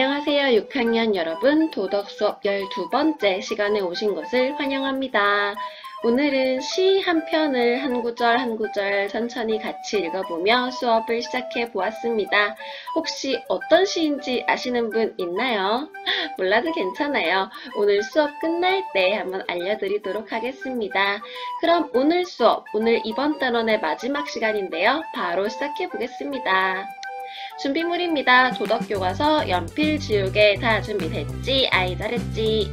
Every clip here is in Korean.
안녕하세요. 6학년 여러분, 도덕 수업 12번째 시간에 오신 것을 환영합니다. 오늘은 시 한 편을 한 구절 한 구절 천천히 같이 읽어보며 수업을 시작해 보았습니다. 혹시 어떤 시인지 아시는 분 있나요? 몰라도 괜찮아요. 오늘 수업 끝날 때 한번 알려드리도록 하겠습니다. 그럼 오늘 수업, 오늘 이번 단원의 마지막 시간인데요. 바로 시작해 보겠습니다. 준비물입니다. 도덕교과서, 연필, 지우개 다 준비됐지? 아이 잘했지?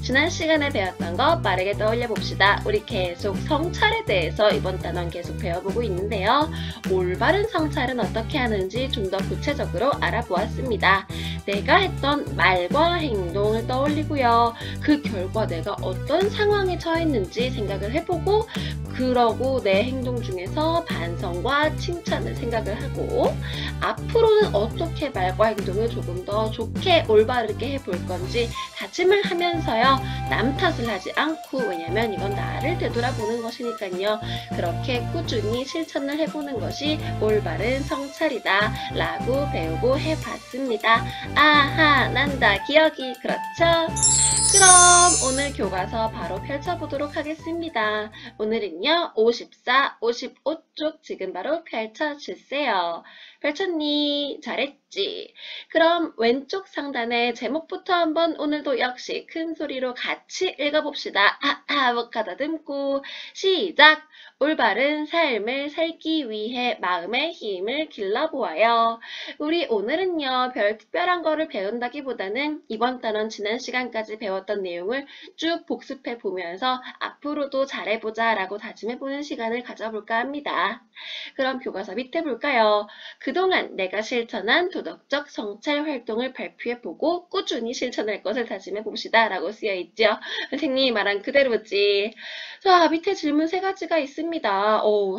지난 시간에 배웠던 거 빠르게 떠올려 봅시다. 우리 계속 성찰에 대해서 이번 단원 계속 배워보고 있는데요. 올바른 성찰은 어떻게 하는지 좀 더 구체적으로 알아보았습니다. 내가 했던 말과 행동을 떠올리고요. 그 결과 내가 어떤 상황에 처했는지 생각을 해보고 그러고 내 행동 중에서 반성과 칭찬을 생각을 하고 앞으로는 어떻게 말과 행동을 조금 더 좋게 올바르게 해볼 건지 다짐을 하면서요. 남 탓을 하지 않고 왜냐면 이건 나를 되돌아보는 것이니까요. 그렇게 꾸준히 실천을 해보는 것이 올바른 성찰이다 라고 배우고 해봤습니다. 아하 난다 기억이 그렇죠? 그럼 오늘 교과서 바로 펼쳐보도록 하겠습니다. 오늘은요 54, 55쪽 지금 바로 펼쳐주세요. 펼쳤니? 잘했지? 그럼 왼쪽 상단의 제목부터 한번 오늘도 역시 큰 소리로 같이 읽어봅시다. 목 가다듬고 시작! 올바른 삶을 살기 위해 마음의 힘을 길러보아요. 우리 오늘은요 별 특별한 거를 배운다기보다는 이번 단원 지난 시간까지 배웠던 내용을 쭉 복습해 보면서 앞으로도 잘해보자 라고 다짐해보는 시간을 가져볼까 합니다. 그럼 교과서 밑에 볼까요? 그동안 내가 실천한 도덕적 성찰 활동을 발표해보고 꾸준히 실천할 것을 다짐해봅시다 라고 쓰여있죠. 선생님이 말한 그대로지. 자, 밑에 질문 3가지가 있습니다.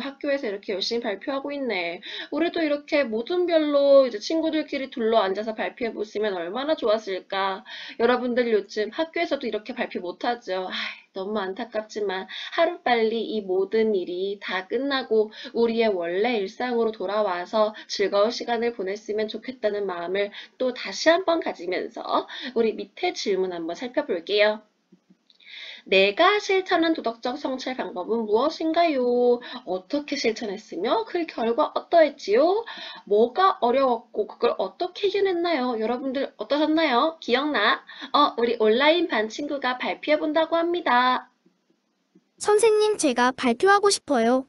학교에서 이렇게 열심히 발표하고 있네. 우리도 이렇게 모든 별로 이제 친구들끼리 둘러앉아서 발표해보시면 얼마나 좋았을까. 여러분들 요즘 학교에서도 이렇게 발표 못하죠. 너무 안타깝지만 하루빨리 이 모든 일이 다 끝나고 우리의 원래 일상으로 돌아와서 즐거운 시간을 보냈으면 좋겠다는 마음을 또 다시 한번 가지면서 우리 밑에 질문 한번 살펴볼게요. 내가 실천한 도덕적 성찰 방법은 무엇인가요? 어떻게 실천했으며 그 결과 어떠했지요? 뭐가 어려웠고 그걸 어떻게 해결했나요? 여러분들 어떠셨나요? 기억나? 우리 온라인 반 친구가 발표해본다고 합니다. 선생님, 제가 발표하고 싶어요.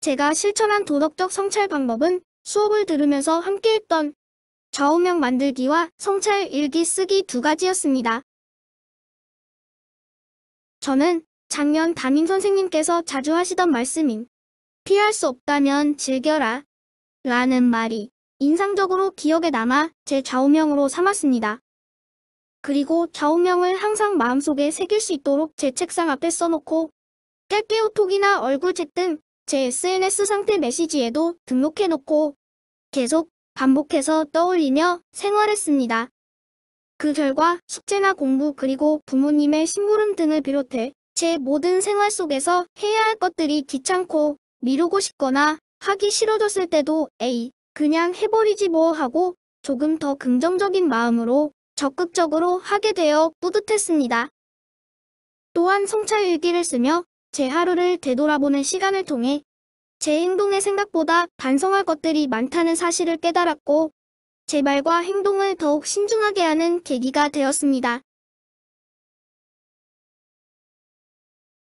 제가 실천한 도덕적 성찰 방법은 수업을 들으면서 함께 했던 좌우명 만들기와 성찰 일기 쓰기 2가지였습니다. 저는 작년 담임 선생님께서 자주 하시던 말씀인 피할 수 없다면 즐겨라 라는 말이 인상적으로 기억에 남아 제 좌우명으로 삼았습니다. 그리고 좌우명을 항상 마음속에 새길 수 있도록 제 책상 앞에 써놓고 깔깨우톡이나 얼굴책 등 제 SNS 상태 메시지에도 등록해놓고 계속 반복해서 떠올리며 생활했습니다. 그 결과 숙제나 공부 그리고 부모님의 심부름 등을 비롯해 제 모든 생활 속에서 해야 할 것들이 귀찮고 미루고 싶거나 하기 싫어졌을 때도 에이 그냥 해버리지 뭐 하고 조금 더 긍정적인 마음으로 적극적으로 하게 되어 뿌듯했습니다. 또한 성찰일기를 쓰며 제 하루를 되돌아보는 시간을 통해 제 행동에 생각보다 반성할 것들이 많다는 사실을 깨달았고 제 말과 행동을 더욱 신중하게 하는 계기가 되었습니다.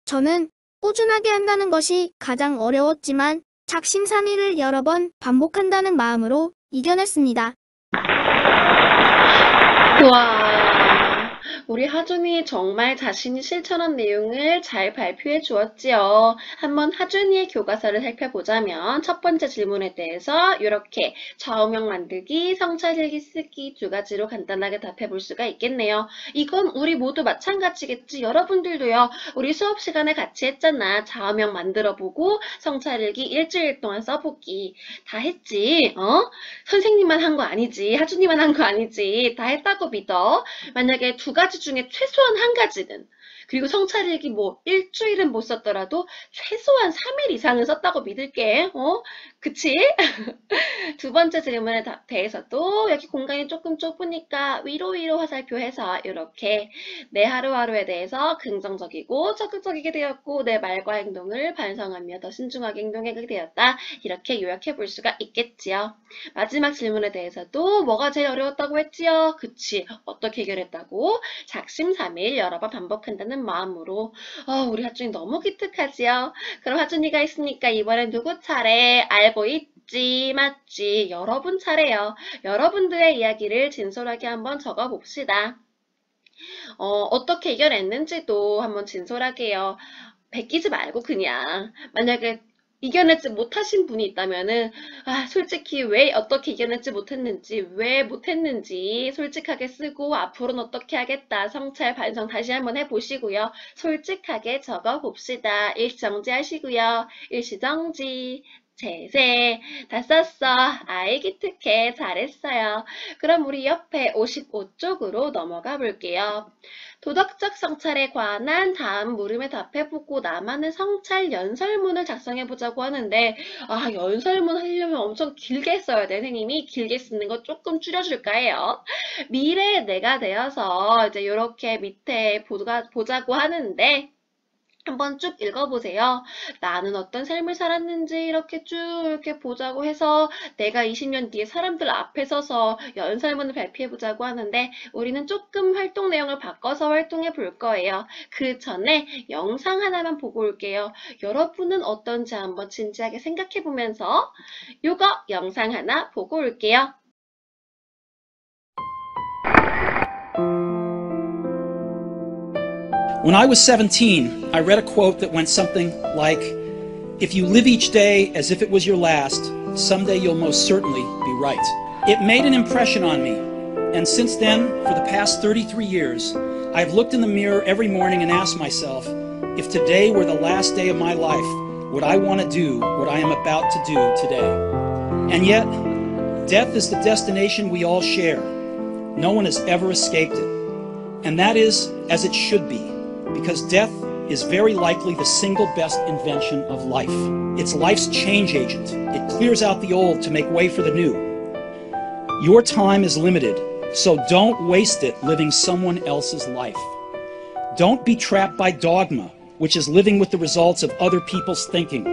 저는 꾸준하게 한다는 것이 가장 어려웠지만 작심삼일을 여러 번 반복한다는 마음으로 이겨냈습니다. 우와, 우리 하준이 정말 자신이 실천한 내용을 잘 발표해 주었지요. 한번 하준이의 교과서를 살펴보자면 첫 번째 질문에 대해서 이렇게 좌우명 만들기, 성찰일기 쓰기 2가지로 간단하게 답해 볼 수가 있겠네요. 이건 우리 모두 마찬가지겠지. 여러분들도요. 우리 수업 시간에 같이 했잖아. 좌우명 만들어 보고 성찰일기 일주일 동안 써보기. 다 했지? 선생님만 한 거 아니지. 하준이만 한 거 아니지. 다 했다고 믿어. 만약에 2가지 중에 최소한 1가지는 그리고 성찰일기 일주일은 못 썼더라도 최소한 3일 이상은 썼다고 믿을게. 그치? 두 번째 질문에 대해서도 여기 공간이 조금 좁으니까 위로 화살표해서 이렇게 내 하루하루에 대해서 긍정적이고 적극적이게 되었고 내 말과 행동을 반성하며 더 신중하게 행동하게 되었다. 이렇게 요약해 볼 수가 있겠지요. 마지막 질문에 대해서도 뭐가 제일 어려웠다고 했지요? 그치? 어떻게 해결했다고? 작심삼일 여러 번 반복한다는 마음으로 우리 하준이 너무 기특하지요? 그럼 하준이가 있으니까 이번엔 누구 차례? 알고 있지, 맞지? 여러분 차례요. 여러분들의 이야기를 진솔하게 한번 적어봅시다. 어떻게 이겨냈는지도 한번 진솔하게요. 베끼지 말고 그냥 만약에 이겨내지 못하신 분이 있다면은 솔직히 왜 어떻게 이겨내지 못했는지 왜 못했는지 솔직하게 쓰고 앞으로는 어떻게 하겠다 성찰 반성 다시 한번 해보시고요. 솔직하게 적어봅시다. 일시정지 하시고요. 일시정지 제세 다 썼어. 아이 기특해 잘했어요. 그럼 우리 옆에 55쪽으로 넘어가 볼게요. 도덕적 성찰에 관한 다음 물음에 답해보고 나만의 성찰 연설문을 작성해보자고 하는데 연설문 하려면 엄청 길게 써야 돼. 선생님이 길게 쓰는 거 조금 줄여줄까 해요. 미래의 내가 되어서 이제 이렇게 밑에 보자고 하는데 한번 쭉 읽어보세요. 나는 어떤 삶을 살았는지 이렇게 쭉 이렇게 보자고 해서 내가 20년 뒤에 사람들 앞에 서서 연설문을 발표해보자고 하는데 우리는 조금 활동 내용을 바꿔서 활동해 볼 거예요. 그 전에 영상 하나만 보고 올게요. 여러분은 어떤지 한번 진지하게 생각해 보면서 요거 영상 하나 보고 올게요. When I was 17, I read a quote that went something like, "If you live each day as if it was your last, someday you'll most certainly be right." It made an impression on me, and since then, for the past 33 years, I've looked in the mirror every morning and asked myself, if today were the last day of my life, would I want to do what I am about to do today? And yet, death is the destination we all share. No one has ever escaped it. And that is as it should be, because death is very likely the single best invention of life. It's life's change agent. It clears out the old to make way for the new. Your time is limited, so don't waste it living someone else's life. Don't be trapped by dogma, which is living with the results of other people's thinking.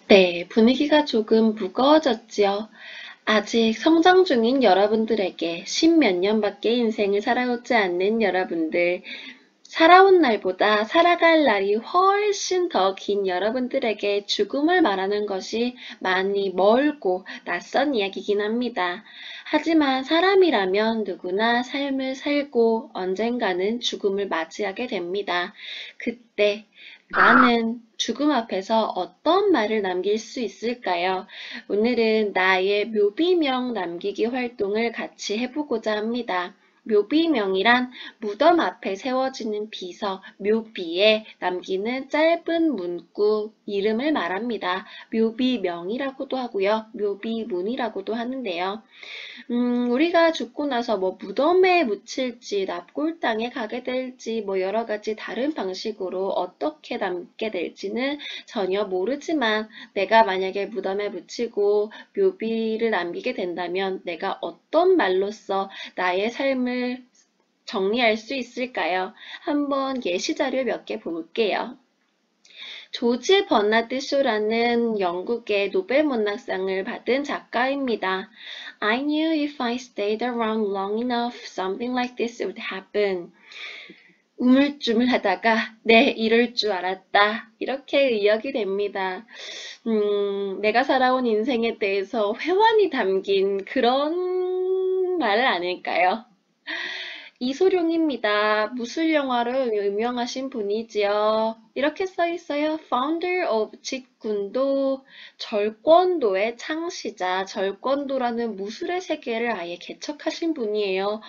네, 분위기가 조금 무거워졌지요. 아직 성장 중인 여러분들에게 십몇 년밖에 인생을 살아오지 않는 여러분들, 살아온 날보다 살아갈 날이 훨씬 더 긴 여러분들에게 죽음을 말하는 것이 많이 멀고 낯선 이야기이긴 합니다. 하지만 사람이라면 누구나 삶을 살고 언젠가는 죽음을 맞이하게 됩니다. 그때 나는 죽음 앞에서 어떤 말을 남길 수 있을까요? 오늘은 나의 묘비명 남기기 활동을 같이 해보고자 합니다. 묘비명이란 무덤 앞에 세워지는 비석, 묘비에 남기는 짧은 문구, 이름을 말합니다. 묘비명이라고도 하고요. 묘비문이라고도 하는데요. 우리가 죽고 나서 뭐 무덤에 묻힐지, 납골당에 가게 될지, 뭐 여러 가지 다른 방식으로 어떻게 남게 될지는 전혀 모르지만 내가 만약에 무덤에 묻히고 묘비를 남기게 된다면 내가 어떤 말로써 나의 삶을 정리할 수 있을까요? 한번 예시 자료 몇 개 볼게요. 조지 버나드 쇼라는 영국의 노벨 문학상을 받은 작가입니다. I knew if I stayed around long enough, something like this would happen. 우물쭈물하다가 네, 이럴 줄 알았다. 이렇게 의역이 됩니다. 내가 살아온 인생에 대해서 회환이 담긴 그런 말 아닐까요? 이소룡입니다. 무술 영화로 유명하신 분이지요. 이렇게 써 있어요. Founder of 직군도, 절권도의 창시자, 절권도라는 무술의 세계를 아예 개척하신 분이에요.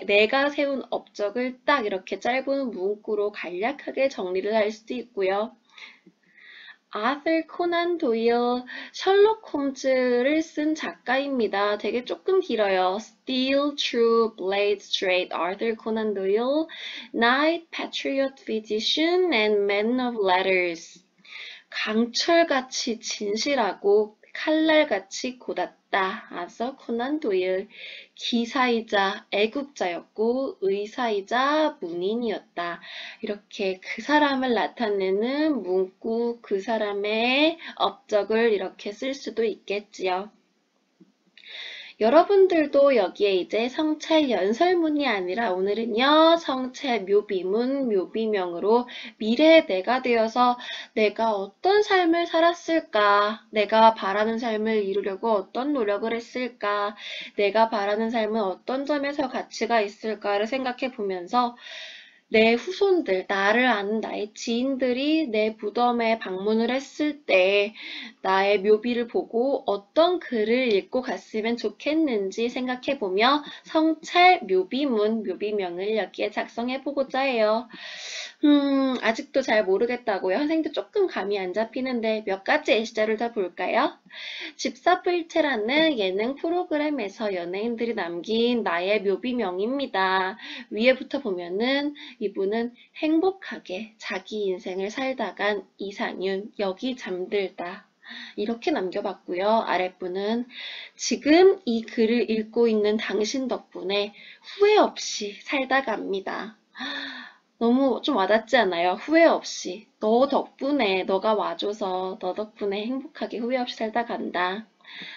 내가 세운 업적을 딱 이렇게 짧은 문구로 간략하게 정리를 할 수도 있고요. 아ثر 코난 도일, 셜록 홈즈를 쓴 작가입니다. 되게 조금 길어요. Steel, True, Blade, Straight, Arthur Conan Doyle, Knight, Patriot, Physician, and Man of Letters. 강철같이 진실하고 칼날같이 고닫다. 아서 코난 도일. 기사이자 애국자였고 의사이자 문인이었다. 이렇게 그 사람을 나타내는 문구, 그 사람의 업적을 이렇게 쓸 수도 있겠지요. 여러분들도 여기에 이제 성찰 연설문이 아니라 오늘은요, 성찰 묘비문, 묘비명으로 미래의 내가 되어서 내가 어떤 삶을 살았을까, 내가 바라는 삶을 이루려고 어떤 노력을 했을까, 내가 바라는 삶은 어떤 점에서 가치가 있을까를 생각해 보면서 내 후손들, 나를 아는 나의 지인들이 내 무덤에 방문을 했을 때 나의 묘비를 보고 어떤 글을 읽고 갔으면 좋겠는지 생각해보며 성찰 묘비문, 묘비명을 여기에 작성해보고자 해요. 아직도 잘 모르겠다고요. 선생님도 조금 감이 안 잡히는데 몇 가지 예시자를 다 볼까요? 집사부일체라는 예능 프로그램에서 연예인들이 남긴 나의 묘비명입니다. 위에부터 보면은 이분은 행복하게 자기 인생을 살다간 이상윤, 여기 잠들다. 이렇게 남겨봤고요. 아랫분은 지금 이 글을 읽고 있는 당신 덕분에 후회 없이 살다 갑니다. 너무 좀 와닿지 않아요? 후회 없이. 너 덕분에, 너가 와줘서 너 덕분에 행복하게 후회 없이 살다 간다.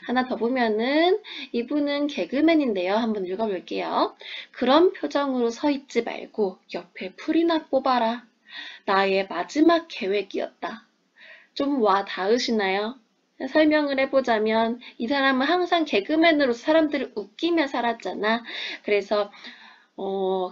하나 더 보면은 이분은 개그맨인데요. 한번 읽어볼게요. 그런 표정으로 서 있지 말고 옆에 풀이나 뽑아라. 나의 마지막 계획이었다. 좀 와 닿으시나요? 설명을 해보자면 이 사람은 항상 개그맨으로서 사람들을 웃기며 살았잖아. 그래서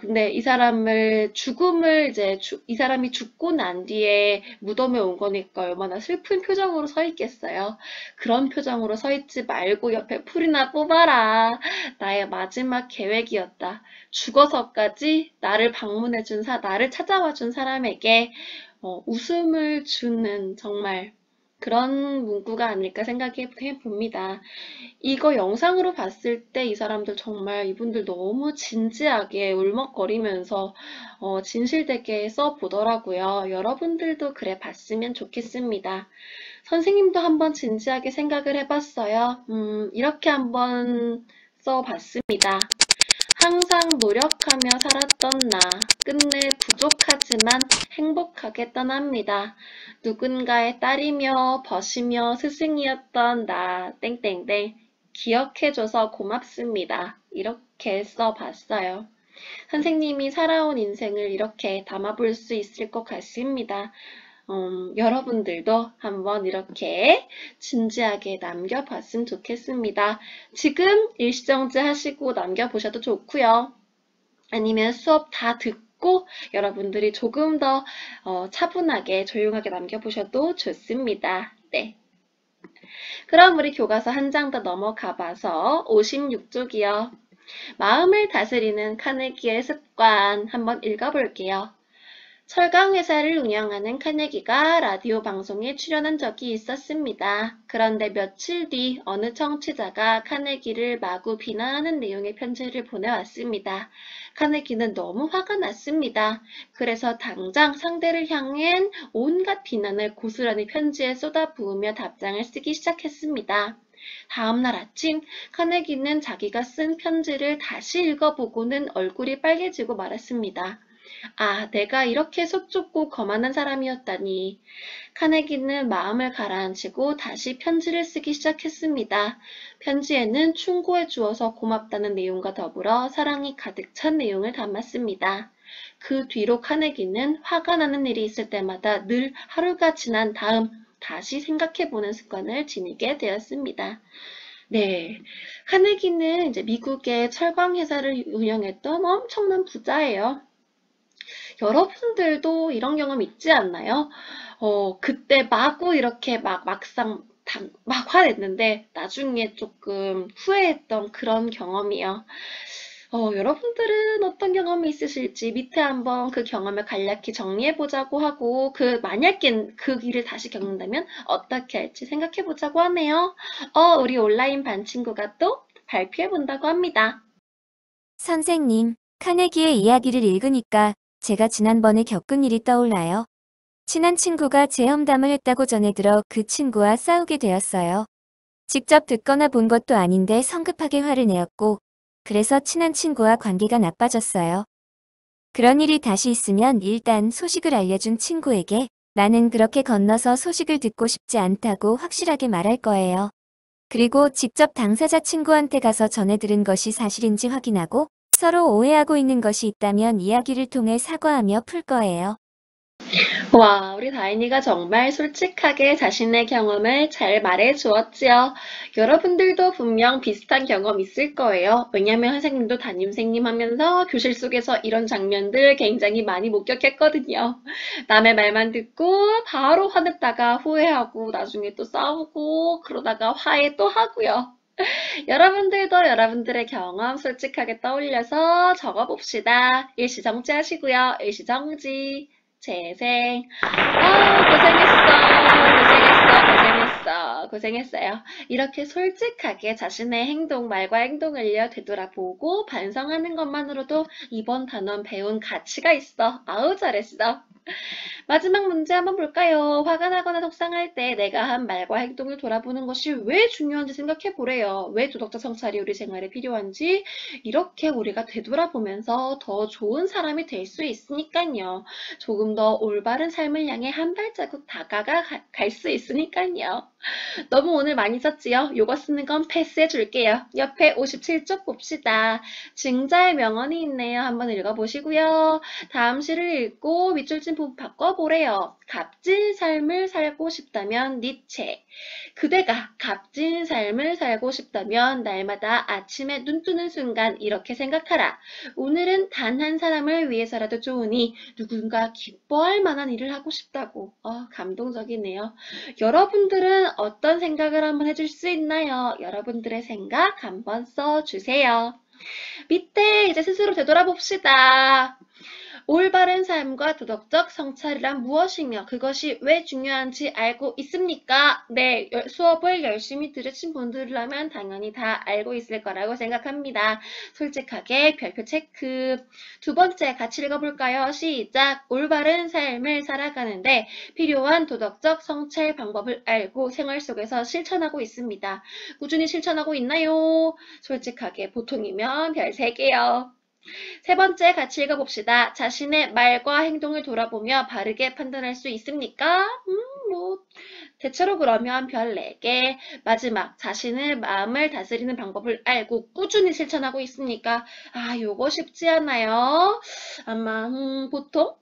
근데 이 사람을 이 사람이 죽고 난 뒤에 무덤에 온 거니까 얼마나 슬픈 표정으로 서 있겠어요. 그런 표정으로 서 있지 말고 옆에 풀이나 뽑아라. 나의 마지막 계획이었다. 죽어서까지 나를 나를 찾아와 준 사람에게 웃음을 주는 정말 그런 문구가 아닐까 생각해 봅니다. 이거 영상으로 봤을 때 이 사람들 정말 이분들 너무 진지하게 울먹거리면서 진실되게 써보더라고요. 여러분들도 그래 봤으면 좋겠습니다. 선생님도 한번 진지하게 생각을 해봤어요. 이렇게 한번 써봤습니다. 항상 노력하며 살았던 나, 끝내 부족하지만 행복하게 떠납니다. 누군가의 딸이며 벗이며 스승이었던 나, 땡땡땡, 기억해줘서 고맙습니다. 이렇게 써봤어요. 선생님이 살아온 인생을 이렇게 담아볼 수 있을 것 같습니다. 여러분들도 한번 이렇게 진지하게 남겨봤으면 좋겠습니다. 지금 일시정지 하시고 남겨보셔도 좋고요. 아니면 수업 다 듣고 여러분들이 조금 더 차분하게 조용하게 남겨보셔도 좋습니다. 네. 그럼 우리 교과서 한 장 더 넘어가 봐서 56쪽이요. 마음을 다스리는 카네기의 습관 한번 읽어볼게요. 철강회사를 운영하는 카네기가 라디오 방송에 출연한 적이 있었습니다. 그런데 며칠 뒤 어느 청취자가 카네기를 마구 비난하는 내용의 편지를 보내왔습니다. 카네기는 너무 화가 났습니다. 그래서 당장 상대를 향한 온갖 비난을 고스란히 편지에 쏟아부으며 답장을 쓰기 시작했습니다. 다음날 아침 카네기는 자기가 쓴 편지를 다시 읽어보고는 얼굴이 빨개지고 말았습니다. 아, 내가 이렇게 속 좁고 거만한 사람이었다니. 카네기는 마음을 가라앉히고 다시 편지를 쓰기 시작했습니다. 편지에는 충고해 주어서 고맙다는 내용과 더불어 사랑이 가득 찬 내용을 담았습니다. 그 뒤로 카네기는 화가 나는 일이 있을 때마다 늘 하루가 지난 다음 다시 생각해보는 습관을 지니게 되었습니다. 네, 카네기는 이제 미국의 철강 회사를 운영했던 엄청난 부자예요. 여러분들도 이런 경험 있지 않나요? 그때 마구 이렇게 막상 막 화냈는데 나중에 조금 후회했던 그런 경험이요. 여러분들은 어떤 경험이 있으실지 밑에 한번 그 경험을 간략히 정리해 보자고 하고 만약에 그 일을 다시 겪는다면 어떻게 할지 생각해 보자고 하네요. 우리 온라인 반 친구가 또 발표해 본다고 합니다. 선생님, 카네기의 이야기를 읽으니까 제가 지난번에 겪은 일이 떠올라요. 친한 친구가 제 험담을 했다고 전해 들어 그 친구와 싸우게 되었어요. 직접 듣거나 본 것도 아닌데 성급하게 화를 내었고, 그래서 친한 친구와 관계가 나빠졌어요. 그런 일이 다시 있으면 일단 소식을 알려준 친구에게 나는 그렇게 건너서 소식을 듣고 싶지 않다고 확실하게 말할 거예요. 그리고 직접 당사자 친구한테 가서 전해 들은 것이 사실인지 확인하고 서로 오해하고 있는 것이 있다면 이야기를 통해 사과하며 풀 거예요. 와, 우리 다인이가 정말 솔직하게 자신의 경험을 잘 말해 주었지요. 여러분들도 분명 비슷한 경험 있을 거예요. 왜냐면 선생님도 담임선생님 하면서 교실 속에서 이런 장면들 굉장히 많이 목격했거든요. 남의 말만 듣고 바로 화냈다가 후회하고 나중에 또 싸우고 그러다가 화해 또 하고요. 여러분들도 여러분들의 경험 솔직하게 떠올려서 적어봅시다. 일시정지 하시고요. 일시정지. 재생. 고생했어요. 이렇게 솔직하게 자신의 행동, 말과 행동을요, 되돌아보고 반성하는 것만으로도 이번 단원 배운 가치가 있어. 아우, 잘했어. 마지막 문제 한번 볼까요? 화가 나거나 속상할 때 내가 한 말과 행동을 돌아보는 것이 왜 중요한지 생각해 보래요. 왜 도덕적 성찰이 우리 생활에 필요한지 이렇게 우리가 되돌아보면서 더 좋은 사람이 될 수 있으니까요. 조금 더 올바른 삶을 향해 한 발자국 다가가 갈 수 있으니까요. 너무 오늘 많이 썼지요? 요거 쓰는 건 패스해 줄게요. 옆에 57쪽 봅시다. 증자의 명언이 있네요. 한번 읽어보시고요. 다음 시를 읽고 밑줄 부분 바꿔보래요. 값진 삶을 살고 싶다면 니체. 그대가 값진 삶을 살고 싶다면 날마다 아침에 눈 뜨는 순간 이렇게 생각하라. 오늘은 단 한 사람을 위해서라도 좋으니 누군가 기뻐할 만한 일을 하고 싶다고. 감동적이네요. 여러분들은 어떤 생각을 한번 해줄 수 있나요? 여러분들의 생각 한번 써주세요. 밑에 이제 스스로 되돌아봅시다. 올바른 삶과 도덕적 성찰이란 무엇이며 그것이 왜 중요한지 알고 있습니까? 네, 수업을 열심히 들으신 분들이라면 당연히 다 알고 있을 거라고 생각합니다. 솔직하게 별표 체크. 두 번째 같이 읽어볼까요? 시작! 올바른 삶을 살아가는데 필요한 도덕적 성찰 방법을 알고 생활 속에서 실천하고 있습니다. 꾸준히 실천하고 있나요? 솔직하게 보통이면 별 3개요. 세 번째 같이 읽어봅시다. 자신의 말과 행동을 돌아보며 바르게 판단할 수 있습니까? 대체로 그러면 별 4개. 마지막, 자신의 마음을 다스리는 방법을 알고 꾸준히 실천하고 있습니까? 요거 쉽지 않아요. 아마, 보통?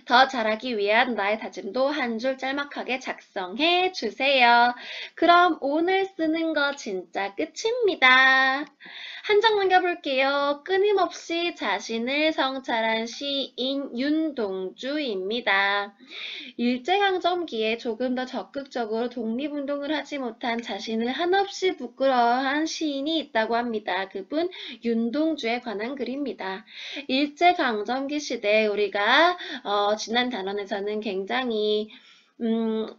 더 잘하기 위한 나의 다짐도 한 줄 짤막하게 작성해 주세요. 그럼 오늘 쓰는 거 진짜 끝입니다. 한 장 넘겨볼게요. 끊임없이 자신을 성찰한 시인 윤동주입니다. 일제강점기에 조금 더 적극적으로 독립운동을 하지 못한 자신을 한없이 부끄러워한 시인이 있다고 합니다. 그분 윤동주에 관한 글입니다. 일제강점기 시대에 우리가 지난 단원에서는 굉장히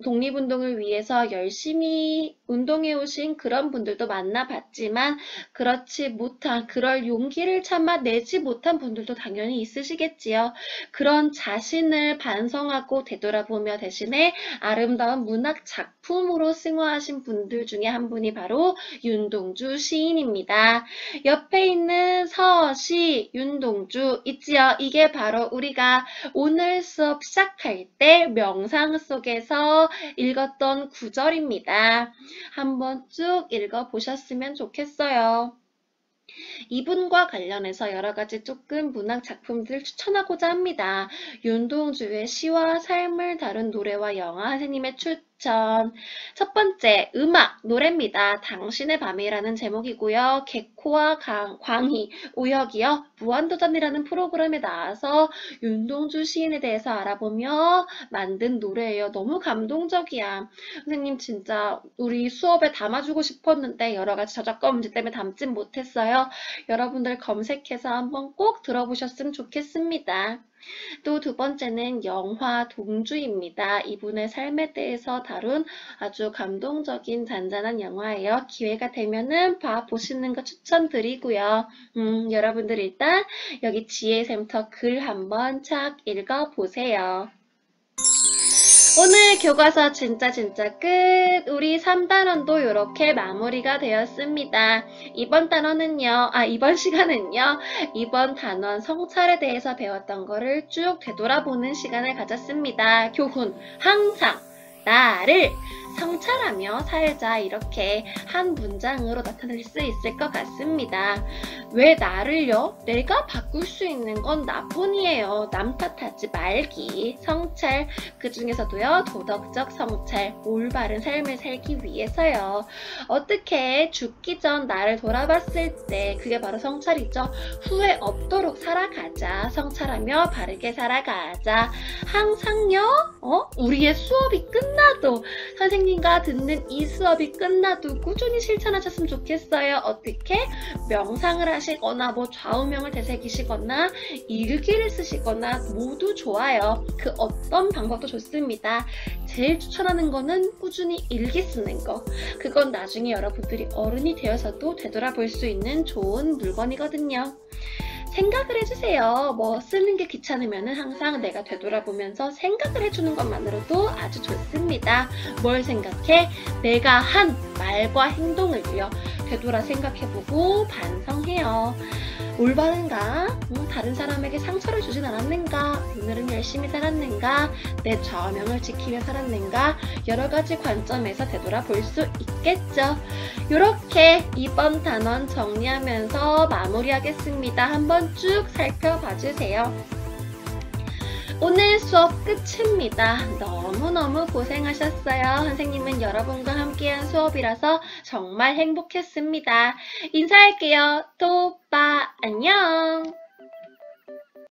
독립운동을 위해서 열심히 운동해 오신 그런 분들도 만나봤지만 그렇지 못한, 그럴 용기를 차마 내지 못한 분들도 당연히 있으시겠지요. 그런 자신을 반성하고 되돌아보며 대신에 아름다운 문학 작품으로 승화하신 분들 중에 한 분이 바로 윤동주 시인입니다. 옆에 있는 서시, 윤동주 있지요? 이게 바로 우리가 오늘 수업 시작할 때 명상 속에서 읽었던 구절입니다. 한번 쭉 읽어보셨으면 좋겠어요. 이분과 관련해서 여러가지 조금 문학 작품들을 추천하고자 합니다. 윤동주의 시와 삶을 다룬 노래와 영화 선생님의 추천. 첫 번째, 음악, 노래입니다. 당신의 밤이라는 제목이고요. 개코와 광희, 우혁이요. 무한도전이라는 프로그램에 나와서 윤동주 시인에 대해서 알아보며 만든 노래예요. 너무 감동적이야. 선생님 진짜 우리 수업에 담아주고 싶었는데 여러가지 저작권 문제 때문에 담진 못했어요. 여러분들 검색해서 한번 꼭 들어보셨으면 좋겠습니다. 또 두 번째는 영화 동주입니다. 이분의 삶에 대해서 다룬 아주 감동적인 잔잔한 영화예요. 기회가 되면은 보시는 거 추천드리고요. 여러분들 일단 여기 지혜샘터 글 한번 착 읽어보세요. 오늘 교과서 진짜 끝! 우리 3단원도 이렇게 마무리가 되었습니다. 이번 시간은요, 이번 단원 성찰에 대해서 배웠던 거를 쭉 되돌아보는 시간을 가졌습니다. 교훈, 항상 나를 성찰하며 살자, 이렇게 한 문장으로 나타낼 수 있을 것 같습니다. 왜 나를요? 내가 바꿀 수 있는 건 나뿐이에요. 남 탓하지 말기. 성찰, 그 중에서도요, 도덕적 성찰, 올바른 삶을 살기 위해서요. 어떻게 죽기 전 나를 돌아봤을 때 그게 바로 성찰이죠. 후회 없도록 살아가자. 성찰하며 바르게 살아가자. 항상요, 우리의 수업이 끝나도, 선생님과 듣는 이 수업이 끝나도 꾸준히 실천하셨으면 좋겠어요. 어떻게? 명상을 하시거나 좌우명을 되새기시거나 일기를 쓰시거나 모두 좋아요. 그 어떤 방법도 좋습니다. 제일 추천하는 거는 꾸준히 일기 쓰는 거. 그건 나중에 여러분들이 어른이 되어서도 되돌아볼 수 있는 좋은 물건이거든요. 생각을 해주세요. 쓰는 게 귀찮으면 항상 내가 되돌아보면서 생각을 해주는 것만으로도 아주 좋습니다. 뭘 생각해? 내가 한 말과 행동을요. 되돌아 생각해보고 반성해요. 올바른가? 다른 사람에게 상처를 주진 않았는가? 오늘은 열심히 살았는가? 내 좌우명을 지키며 살았는가? 여러 가지 관점에서 되돌아볼 수 있겠죠. 이렇게 이번 단원 정리하면서 마무리하겠습니다. 한번 쭉 살펴봐 주세요. 오늘 수업 끝입니다. 너무너무 고생하셨어요. 선생님은 여러분과 함께한 수업이라서 정말 행복했습니다. 인사할게요. 또빠 안녕.